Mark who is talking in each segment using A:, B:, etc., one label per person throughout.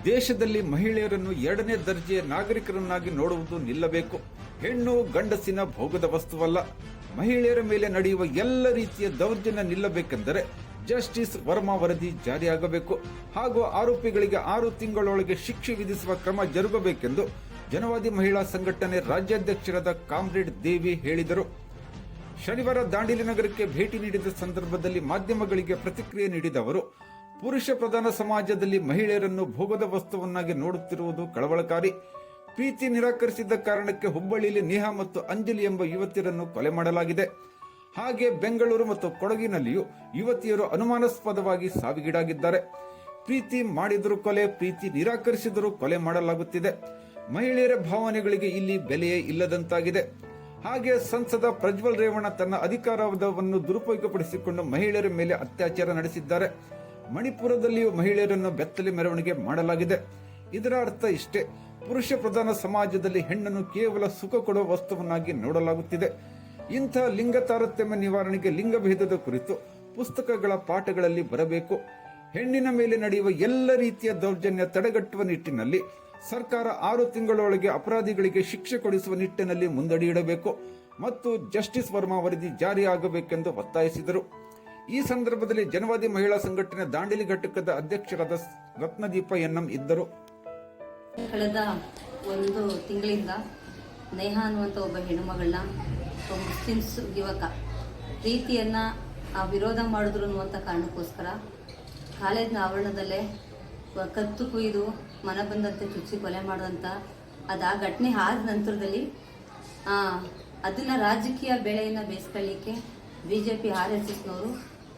A: ದೇಶದಲ್ಲಿ ಮಹಿಳೆಯರನ್ನು ಎರಡನೇ ದರ್ಜೆಯ ನಾಗರಿಕರನ್ನಾಗಿ ನೋಡುವುದು ನಿಲ್ಲಬೇಕು. ಹೆಣ್ಣು ಗಂಡಸಿನ ಭೋಗದ ವಸ್ತುವಲ್ಲ. ಮಹಿಳೆಯರ ಮೇಲೆ ನಡೆಯುವ ಎಲ್ಲ ರೀತಿಯ ದೌರ್ಜನ್ಯ ನಿಲ್ಲಬೇಕೆಂದರೆ ಜಸ್ಟಿಸ್ ವರ್ಮಾ ವರದಿ ಜಾರಿಯಾಗಬೇಕು ಹಾಗೂ ಆರೋಪಿಗಳಿಗೆ 6 ತಿಂಗಳೊಳಗೆ ಶಿಕ್ಷೆ ವಿಧಿಸುವ ಕ್ರಮ ಜರುಗಬೇಕೆಂದು ಜನವಾದಿ ಮಹಿಳಾ ಸಂಘಟನೆ ರಾಜ್ಯಾಧ್ಯಕ್ಷರಾದ ಕಾಮ್ರೇಡ್ ದೇವಿ ಹೇಳಿದರು. ಶನಿವಾರ ದಾಂಡೇಲಿ ನಗರಕ್ಕೆ ಭೇಟಿ ನೀಡಿದ ಸಂದರ್ಭದಲ್ಲಿ ಮಾಧ್ಯಮಗಳಿಗೆ ಪ್ರತಿಕ್ರಿಯೆ ನೀಡಿದ ಅವರು, ಪುರುಷ ಪ್ರಧಾನ ಸಮಾಜದಲ್ಲಿ ಮಹಿಳೆಯರನ್ನು ಭೋಗದ ವಸ್ತುವನ್ನಾಗಿ ನೋಡುತ್ತಿರುವುದು ಕಳವಳಕಾರಿ. ಪ್ರೀತಿ ನಿರಾಕರಿಸಿದ್ದ ಕಾರಣಕ್ಕೆ ಹುಬ್ಬಳ್ಳಿಯಲ್ಲಿ ನೇಹಾ ಮತ್ತು ಅಂಜಲಿ ಎಂಬ ಯುವತಿಯರನ್ನು ಕೊಲೆ ಮಾಡಲಾಗಿದೆ. ಹಾಗೆ ಬೆಂಗಳೂರು ಮತ್ತು ಕೊಡಗಿನಲ್ಲಿಯೂ ಯುವತಿಯರು ಅನುಮಾನಾಸ್ಪದವಾಗಿ ಸಾವಿಗೀಡಾಗಿದ್ದಾರೆ. ಪ್ರೀತಿ ಮಾಡಿದರೂ ಕೊಲೆ, ಪ್ರೀತಿ ನಿರಾಕರಿಸಿದರೂ ಕೊಲೆ ಮಾಡಲಾಗುತ್ತಿದೆ. ಮಹಿಳೆಯರ ಭಾವನೆಗಳಿಗೆ ಇಲ್ಲಿ ಬೆಲೆಯೇ ಇಲ್ಲದಂತಾಗಿದೆ. ಹಾಗೆ ಸಂಸದ ಪ್ರಜ್ವಲ್ ರೇವಣ್ಣ ತನ್ನ ಅಧಿಕಾರವನ್ನು ದುರುಪಯೋಗಪಡಿಸಿಕೊಂಡು ಮಹಿಳೆಯರ ಮೇಲೆ ಅತ್ಯಾಚಾರ ನಡೆಸಿದ್ದಾರೆ. ಮಣಿಪುರದಲ್ಲಿಯೂ ಮಹಿಳೆಯರನ್ನು ಬೆತ್ತಲೆ ಮೆರವಣಿಗೆ ಮಾಡಲಾಗಿದೆ. ಇದರ ಅರ್ಥ ಇಷ್ಟೇ, ಪುರುಷ ಪ್ರಧಾನ ಸಮಾಜದಲ್ಲಿ ಹೆಣ್ಣನ್ನು ಕೇವಲ ಸುಖ ಕೊಡುವ ವಸ್ತುವನ್ನಾಗಿ ನೋಡಲಾಗುತ್ತಿದೆ. ಇಂಥ ಲಿಂಗ ತಾರತಮ್ಯ ನಿವಾರಣೆಗೆ ಲಿಂಗಭೇದದ ಕುರಿತು ಪುಸ್ತಕಗಳ ಪಾಠಗಳಲ್ಲಿ ಬರಬೇಕು. ಹೆಣ್ಣಿನ ಮೇಲೆ ನಡೆಯುವ ಎಲ್ಲ ರೀತಿಯ ದೌರ್ಜನ್ಯ ತಡೆಗಟ್ಟುವ ನಿಟ್ಟಿನಲ್ಲಿ ಸರ್ಕಾರ 6 ತಿಂಗಳೊಳಗೆ ಅಪರಾಧಿಗಳಿಗೆ ಶಿಕ್ಷೆ ಕೊಡಿಸುವ ನಿಟ್ಟಿನಲ್ಲಿ ಮುಂದಡಿಯಿಡಬೇಕು ಮತ್ತು ಜಸ್ಟಿಸ್ ವರ್ಮಾ ವರದಿ ಜಾರಿಯಾಗಬೇಕೆಂದು ಒತ್ತಾಯಿಸಿದರು. ಈ ಸಂದರ್ಭದಲ್ಲಿ ಜನವಾದಿ ಮಹಿಳಾ ಸಂಘಟನೆ ದಾಂಡೇಲಿ ಘಟಕದ ಅಧ್ಯಕ್ಷರಾದ ರತ್ನದೀಪ ಎನ್ಎಂ ಇದ್ದರು.
B: ಕಳೆದ 1 ತಿಂಗಳಿಂದ ನೇಹಾ ಅನ್ನುವಂಥ ಒಬ್ಬ ಹೆಣ್ಣುಮಗಳನ್ನ ಮುಸ್ಲಿಮ್ಸ್ ಯುವಕ ಪ್ರೀತಿಯನ್ನ ವಿರೋಧ ಮಾಡಿದ್ರು ಅನ್ನುವಂಥ ಕಾರಣಕ್ಕೋಸ್ಕರ ಕಾಲೇಜಿನ ಆವರಣದಲ್ಲೇ ಕತ್ತು ಕುಯ್ದು ಮನ ಬಂದಂತೆ ಚುಚ್ಚಿ ಕೊಲೆ ಮಾಡುವಂಥ ಆ ಘಟನೆ ಆದ ನಂತರದಲ್ಲಿ ಅದನ್ನು ರಾಜಕೀಯ ಬೆಳೆಯನ್ನು ಬೇಯಿಸ್ಕೊಳ್ಳಿಕ್ಕೆ BJP RSSನವರು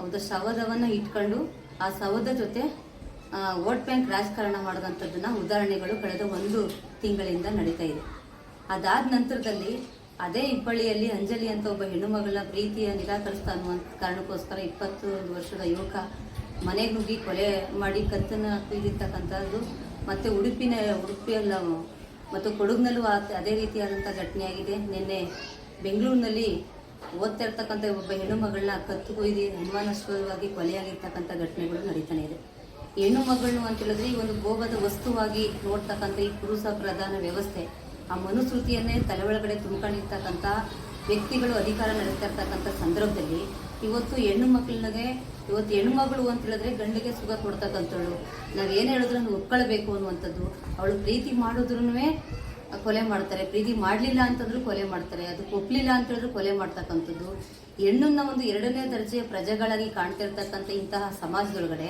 B: ಒಂದು ಶವದವನ್ನು ಇಟ್ಕೊಂಡು ಆ ಶವದ ಜೊತೆ ವೋಟ್ ಬ್ಯಾಂಕ್ ರಾಜಕಾರಣ ಮಾಡಿದಂಥದ್ದನ್ನು ಉದಾಹರಣೆಗಳು ಕಳೆದ 1 ತಿಂಗಳಿಂದ ನಡೀತಾ ಇದೆ. ಅದಾದ ನಂತರದಲ್ಲಿ ಅದೇ ಹುಬ್ಬಳ್ಳಿಯಲ್ಲಿ ಅಂಜಲಿ ಅಂತ ಒಬ್ಬ ಹೆಣ್ಣುಮಗಳ ಪ್ರೀತಿಯ ನಿರಾಕರಿಸ್ತಾ ಅನ್ನುವಂಥ ಕಾರಣಕ್ಕೋಸ್ಕರ 21 ವರ್ಷದ ಯುವಕ ಮನೆಗೆ ನುಗ್ಗಿ ಕೊಲೆ ಮಾಡಿ ಕತ್ತನ್ನು ಕುಯ್ದಿರ್ತಕ್ಕಂಥದ್ದು ಮತ್ತು ಉಡುಪಿಯಲ್ಲ ಮತ್ತು ಕೊಡಗಿನಲ್ಲೂ ಅದೇ ರೀತಿಯಾದಂಥ ಘಟನೆಯಾಗಿದೆ. ನಿನ್ನೆ ಬೆಂಗಳೂರಿನಲ್ಲಿ ಓದ್ತಾ ಇರ್ತಕ್ಕಂಥ ಒಬ್ಬ ಹೆಣ್ಣುಮಗಳನ್ನ ಕತ್ತು ಕೊಯ್ದು ಅನುಮಾನಾಸ್ಪದವಾಗಿ ಕೊಲೆಯಾಗಿರ್ತಕ್ಕಂಥ ಘಟನೆಗಳು ನಡೀತಾನೆ ಇದೆ. ಹೆಣ್ಣು ಮಗಳನ್ನು ಅಂತ ಹೇಳಿದ್ರೆ ಈ ಒಂದು ಭೋಗದ ವಸ್ತುವಾಗಿ ನೋಡ್ತಕ್ಕಂಥ ಈ ಪುರುಷ ಪ್ರಧಾನ ವ್ಯವಸ್ಥೆ ಆ ಮನುಸ್ಮೃತಿಯನ್ನೇ ತಲೆ ಒಳಗಡೆ ತುಂಬಿಕೊಂಡಿರ್ತಕ್ಕಂಥ ವ್ಯಕ್ತಿಗಳು ಅಧಿಕಾರ ನಡೆಸ್ತಾ ಇರ್ತಕ್ಕಂಥ ಸಂದರ್ಭದಲ್ಲಿ ಇವತ್ತು ಹೆಣ್ಣು ಹೆಣ್ಣುಮಗಳು ಅಂತ ಹೇಳಿದ್ರೆ ಗಂಡಿಗೆ ಸುಖ ಕೊಡ್ತಕ್ಕಂಥವಳು, ನಾವೇನು ಹೇಳಿದ್ರು ಒಪ್ಕೊಳ್ಬೇಕು ಅನ್ನುವಂಥದ್ದು. ಅವಳು ಪ್ರೀತಿ ಮಾಡಿದ್ರೂ ಕೊಲೆ ಮಾಡ್ತಾರೆ, ಪ್ರೀತಿ ಮಾಡಲಿಲ್ಲ ಅಂತಂದ್ರೂ ಕೊಲೆ ಮಾಡ್ತಾರೆ, ಅದಕ್ಕೆ ಒಪ್ಪಲಿಲ್ಲ ಅಂತ ಹೇಳಿದ್ರು ಕೊಲೆ ಮಾಡ್ತಕ್ಕಂಥದ್ದು. ಹೆಣ್ಣನ್ನ ಒಂದು 2ನೇ ದರ್ಜೆಯ ಪ್ರಜೆಗಳಾಗಿ ಕಾಣ್ತಿರ್ತಕ್ಕಂಥ ಇಂತಹ ಸಮಾಜದೊಳಗಡೆ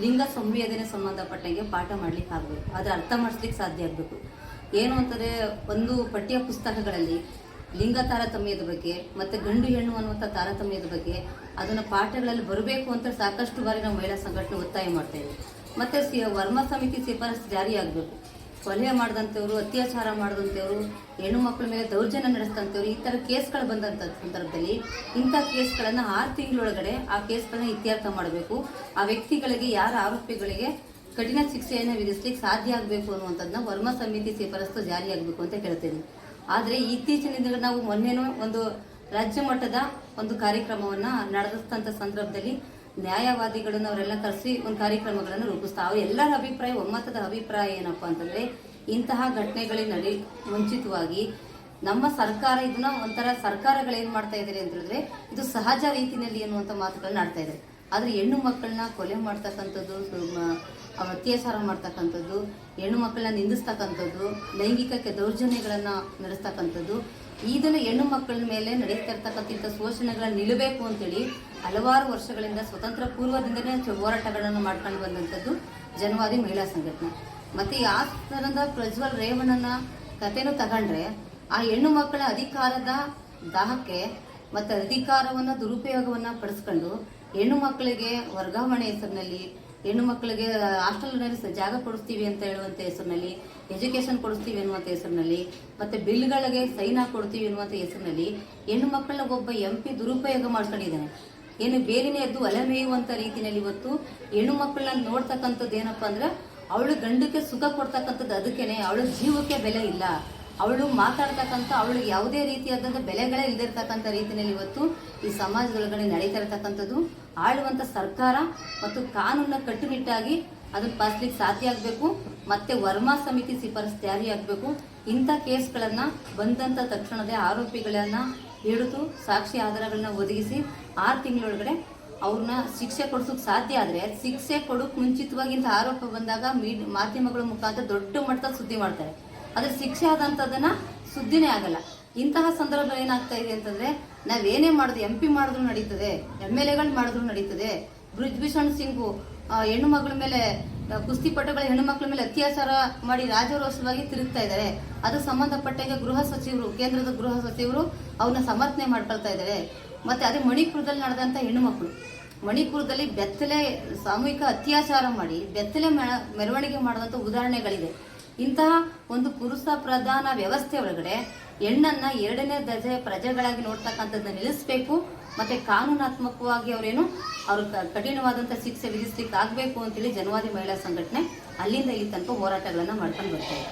B: ಲಿಂಗ ಸಂವೇದನೆ ಸಂಬಂಧಪಟ್ಟಂಗೆ ಪಾಠ ಮಾಡ್ಲಿಕ್ಕೆ ಆಗಬೇಕು, ಅದರ ಅರ್ಥ ಮಾಡಿಸ್ಲಿಕ್ಕೆ ಸಾಧ್ಯ ಆಗಬೇಕು. ಏನು ಅಂತಂದರೆ ಒಂದು ಪಠ್ಯ ಪುಸ್ತಕಗಳಲ್ಲಿ ಲಿಂಗ ತಾರತಮ್ಯದ ಬಗ್ಗೆ ಮತ್ತು ಗಂಡು ಹೆಣ್ಣು ಅನ್ನುವಂಥ ತಾರತಮ್ಯದ ಬಗ್ಗೆ ಅದನ್ನು ಪಾಠಗಳಲ್ಲಿ ಬರಬೇಕು ಅಂತ ಸಾಕಷ್ಟು ಬಾರಿ ನಾವು ಮಹಿಳಾ ಸಂಘಟನೆ ಒತ್ತಾಯ ಮಾಡ್ತಾ ಇದ್ದೀವಿ. ಮತ್ತು ವರ್ಮಾ ಸಮಿತಿ ಶಿಫಾರಸು ಜಾರಿಯಾಗಬೇಕು. ಕೊಲೆ ಮಾಡಿದಂಥವ್ರು, ಅತ್ಯಾಚಾರ ಮಾಡಿದಂಥವ್ರು, ಹೆಣ್ಣು ಮಕ್ಕಳ ಮೇಲೆ ದೌರ್ಜನ್ಯ ನಡೆಸಿದಂಥವ್ರು ಈ ಥರ ಕೇಸ್ಗಳು ಬಂದಂಥ ಸಂದರ್ಭದಲ್ಲಿ ಇಂಥ ಕೇಸ್ಗಳನ್ನು 6 ತಿಂಗಳೊಳಗಡೆ ಆ ಕೇಸ್ಗಳನ್ನ ಇತ್ಯರ್ಥ ಮಾಡಬೇಕು. ಆ ವ್ಯಕ್ತಿಗಳಿಗೆ, ಯಾರ ಆರೋಪಿಗಳಿಗೆ ಕಠಿಣ ಶಿಕ್ಷೆಯನ್ನು ವಿಧಿಸ್ಲಿಕ್ಕೆ ಸಾಧ್ಯ ಆಗಬೇಕು ಅನ್ನುವಂಥದ್ದನ್ನ ವರ್ಮಾ ಸಮಿತಿ ಶಿಫಾರಸು ಜಾರಿಯಾಗಬೇಕು ಅಂತ ಹೇಳ್ತೇನೆ. ಆದರೆ ಇತ್ತೀಚಿನ ದಿನಗಳು ನಾವು ಮೊನ್ನೆನೂ ಒಂದು ರಾಜ್ಯ ಮಟ್ಟದ ಒಂದು ಕಾರ್ಯಕ್ರಮವನ್ನು ನಡೆದಂಥ ಸಂದರ್ಭದಲ್ಲಿ ನ್ಯಾಯವಾದಿಗಳನ್ನು ಅವರೆಲ್ಲ ಕರೆಸಿ ಒಂದು ಕಾರ್ಯಕ್ರಮಗಳನ್ನು ರೂಪಿಸ್ತಾ ಎಲ್ಲರ ಅಭಿಪ್ರಾಯ, ಒಮ್ಮತದ ಅಭಿಪ್ರಾಯ ಏನಪ್ಪ ಅಂತಂದರೆ ಇಂತಹ ಘಟನೆಗಳಿಗೆ ಮುಂಚಿತವಾಗಿ ನಮ್ಮ ಸರ್ಕಾರ ಇದನ್ನ ಒಂಥರ ಸರ್ಕಾರಗಳೇನು ಮಾಡ್ತಾ ಇದ್ದಾರೆ ಅಂತ ಹೇಳಿದ್ರೆ ಇದು ಸಹಜ ರೀತಿಯಲ್ಲಿ ಅನ್ನುವಂಥ ಮಾತುಗಳನ್ನ ಆಡ್ತಾ ಇದ್ದಾರೆ. ಆದರೆ ಹೆಣ್ಣು ಮಕ್ಕಳನ್ನ ಕೊಲೆ ಮಾಡ್ತಕ್ಕಂಥದ್ದು, ಅತ್ಯಾಚಾರ ಮಾಡ್ತಕ್ಕಂಥದ್ದು, ಹೆಣ್ಣು ಮಕ್ಕಳನ್ನ ನಿಂದಿಸ್ತಕ್ಕಂಥದ್ದು, ಲೈಂಗಿಕಕ್ಕೆ ದೌರ್ಜನ್ಯಗಳನ್ನು ನಡೆಸ್ತಕ್ಕಂಥದ್ದು, ಇದನ್ನು ಹೆಣ್ಣು ಮಕ್ಕಳ ಮೇಲೆ ನಡೀತಾ ಇರ್ತಕ್ಕಂಥ ಶೋಷಣೆಗಳನ್ನ ನಿಲ್ಲಬೇಕು ಅಂತೇಳಿ ಹಲವಾರು ವರ್ಷಗಳಿಂದ ಸ್ವತಂತ್ರ ಪೂರ್ವದಿಂದಲೇ ಹೋರಾಟಗಳನ್ನು ಮಾಡ್ಕೊಂಡು ಬಂದಂಥದ್ದು ಜನವಾದಿ ಮಹಿಳಾ ಸಂಘಟನೆ. ಮತ್ತು ಆ ಥರದ ಪ್ರಜ್ವಲ್ ರೇವಣ್ಣನ ಕಥೆನೂ ತಗೊಂಡ್ರೆ ಆ ಹೆಣ್ಣು ಮಕ್ಕಳ ಅಧಿಕಾರದ ದಾಹಕ್ಕೆ ಮತ್ತು ಅಧಿಕಾರವನ್ನು ದುರುಪಯೋಗವನ್ನು ಪಡಿಸ್ಕೊಂಡು ಹೆಣ್ಣು ಮಕ್ಕಳಿಗೆ ವರ್ಗಾವಣೆ ಹೆಸರಿನಲ್ಲಿ, ಹೆಣ್ಣು ಮಕ್ಕಳಿಗೆ ಹಾಸ್ಟೆಲ್ನಲ್ಲಿ ಜಾಗ ಕೊಡಿಸ್ತೀವಿ ಅಂತ ಹೇಳುವಂಥ ಹೆಸರಿನಲ್ಲಿ, ಎಜುಕೇಷನ್ ಕೊಡಿಸ್ತೀವಿ ಅನ್ನುವಂಥ ಹೆಸರಿನಲ್ಲಿ, ಮತ್ತು ಬಿಲ್ಗಳಿಗೆ ಸೈನ್ ಹಾಕೊಡ್ತೀವಿ ಅನ್ನುವಂಥ ಹೆಸರಿನಲ್ಲಿ ಹೆಣ್ಣು ಮಕ್ಕಳನ್ನ ಒಬ್ಬ MP ದುರುಪಯೋಗ ಮಾಡ್ಕೊಂಡಿದ್ದಾನೆ. ಏನು ಬೇಲಿನೇ ಎದ್ದು ಒಲೆ ಮೇಯುವಂಥ ರೀತಿಯಲ್ಲಿ ಇವತ್ತು ಹೆಣ್ಣು ಮಕ್ಕಳನ್ನ ನೋಡ್ತಕ್ಕಂಥದ್ದು ಏನಪ್ಪ ಅಂದರೆ ಅವಳು ಗಂಡಕ್ಕೆ ಸುಖ ಕೊಡ್ತಕ್ಕಂಥದ್ದು, ಅದಕ್ಕೇನೆ ಅವಳ ಜೀವಕ್ಕೆ ಬೆಲೆ ಇಲ್ಲ, ಅವಳು ಮಾತಾಡ್ತಕ್ಕಂಥ ಅವಳಿಗೆ ಯಾವುದೇ ರೀತಿಯಾದಂಥ ಬೆಲೆಗಳೇ ಇಲ್ದಿರ್ತಕ್ಕಂಥ ರೀತಿಯಲ್ಲಿ ಇವತ್ತು ಈ ಸಮಾಜದೊಳಗಡೆ ನಡೀತಾ ಇರ್ತಕ್ಕಂಥದ್ದು. ಆಳುವಂಥ ಸರ್ಕಾರ ಮತ್ತು ಕಾನೂನನ್ನ ಕಟ್ಟುನಿಟ್ಟಾಗಿ ಅದನ್ನು ಪಾಲಿಸ್ಲಿಕ್ಕೆ ಸಾಧ್ಯ ಆಗಬೇಕು. ಮತ್ತೆ ವರ್ಮಾ ಸಮಿತಿ ಶಿಫಾರಸು ಜಾರಿಯಾಗಬೇಕು. ಇಂಥ ಕೇಸ್ಗಳನ್ನ ಬಂದಂತ ತಕ್ಷಣದೇ ಆರೋಪಿಗಳನ್ನ ಹಿಡಿದು ಸಾಕ್ಷಿ ಆಧಾರಗಳನ್ನ ಒದಗಿಸಿ 6 ತಿಂಗಳೊಳಗಡೆ ಅವ್ರನ್ನ ಶಿಕ್ಷೆ ಕೊಡ್ಸೋಕೆ ಸಾಧ್ಯ ಆದ್ರೆ, ಶಿಕ್ಷೆ ಕೊಡೋಕ್ ಮುಂಚಿತವಾಗಿ ಇಂಥ ಆರೋಪ ಬಂದಾಗ ಮಾಧ್ಯಮಗಳ ಮುಖಾಂತರ ದೊಡ್ಡ ಮಟ್ಟದ ಸುದ್ದಿ ಮಾಡ್ತಾರೆ. ಆದ್ರೆ ಶಿಕ್ಷೆ ಆದಂತದನ್ನ ಸುದ್ದಿನೇ ಆಗಲ್ಲ. ಇಂತಹ ಸಂದರ್ಭ ಏನಾಗ್ತಾ ಇದೆ ಅಂತಂದ್ರೆ, ನಾವೇನೇ ಮಾಡಿದ್ರು, MP ಮಾಡಿದ್ರು ನಡೀತದೆ, MLAಗಳು ಮಾಡಿದ್ರು ನಡೀತದೆ. ಬ್ರಿಜ್ಭೂಷಣ್ ಸಿಂಗ್ ಹೆಣ್ಣು ಮಗಳ ಮೇಲೆ, ಕುಸ್ತಿಪಟುಗಳ ಹೆಣ್ಣು ಮಕ್ಕಳ ಮೇಲೆ ಅತ್ಯಾಚಾರ ಮಾಡಿ ರಾಜಾರೋಷವಾಗಿ ತಿರುಗ್ತಾ ಇದ್ದಾರೆ. ಅದು ಸಂಬಂಧಪಟ್ಟಾಗ ಕೇಂದ್ರದ ಗೃಹ ಸಚಿವರು ಅವನ್ನ ಸಮರ್ಥನೆ ಮಾಡ್ಕೊಳ್ತಾ ಇದ್ದಾರೆ. ಮತ್ತೆ ಅದೇ ಮಣಿಪುರದಲ್ಲಿ ನಡೆದಂತ ಹೆಣ್ಣು ಮಕ್ಕಳು, ಮಣಿಪುರದಲ್ಲಿ ಬೆತ್ತಲೆ ಸಾಮೂಹಿಕ ಅತ್ಯಾಚಾರ ಮಾಡಿ ಬೆತ್ತಲೆ ಮೆರವಣಿಗೆ ಮಾಡುವಂತ ಉದಾಹರಣೆಗಳಿದೆ. ಇಂತಹ ಒಂದು ಪುರುಷ ಪ್ರಧಾನ ವ್ಯವಸ್ಥೆ ಒಳಗಡೆ ಹೆಣ್ಣನ್ನ 2ನೇ ದರ್ಜೆ ಪ್ರಜೆಗಳಾಗಿ ನೋಡ್ತಕ್ಕಂಥದ್ದನ್ನ ನಿಲ್ಲಿಸಬೇಕು. ಮತ್ತೆ ಕಾನೂನಾತ್ಮಕವಾಗಿ ಅವ್ರು ಕಠಿಣವಾದಂತ ಶಿಕ್ಷೆ ವಿಧಿಸ್ಲಿಕ್ಕೆ ಆಗ್ಬೇಕು ಅಂತೇಳಿ ಜನವಾದಿ ಮಹಿಳಾ ಸಂಘಟನೆ ಅಲ್ಲಿಂದ ಇಲ್ಲಿ ತನಕ ಹೋರಾಟಗಳನ್ನ ಮಾಡ್ಕೊಂಡು ಬರ್ತಾರೆ.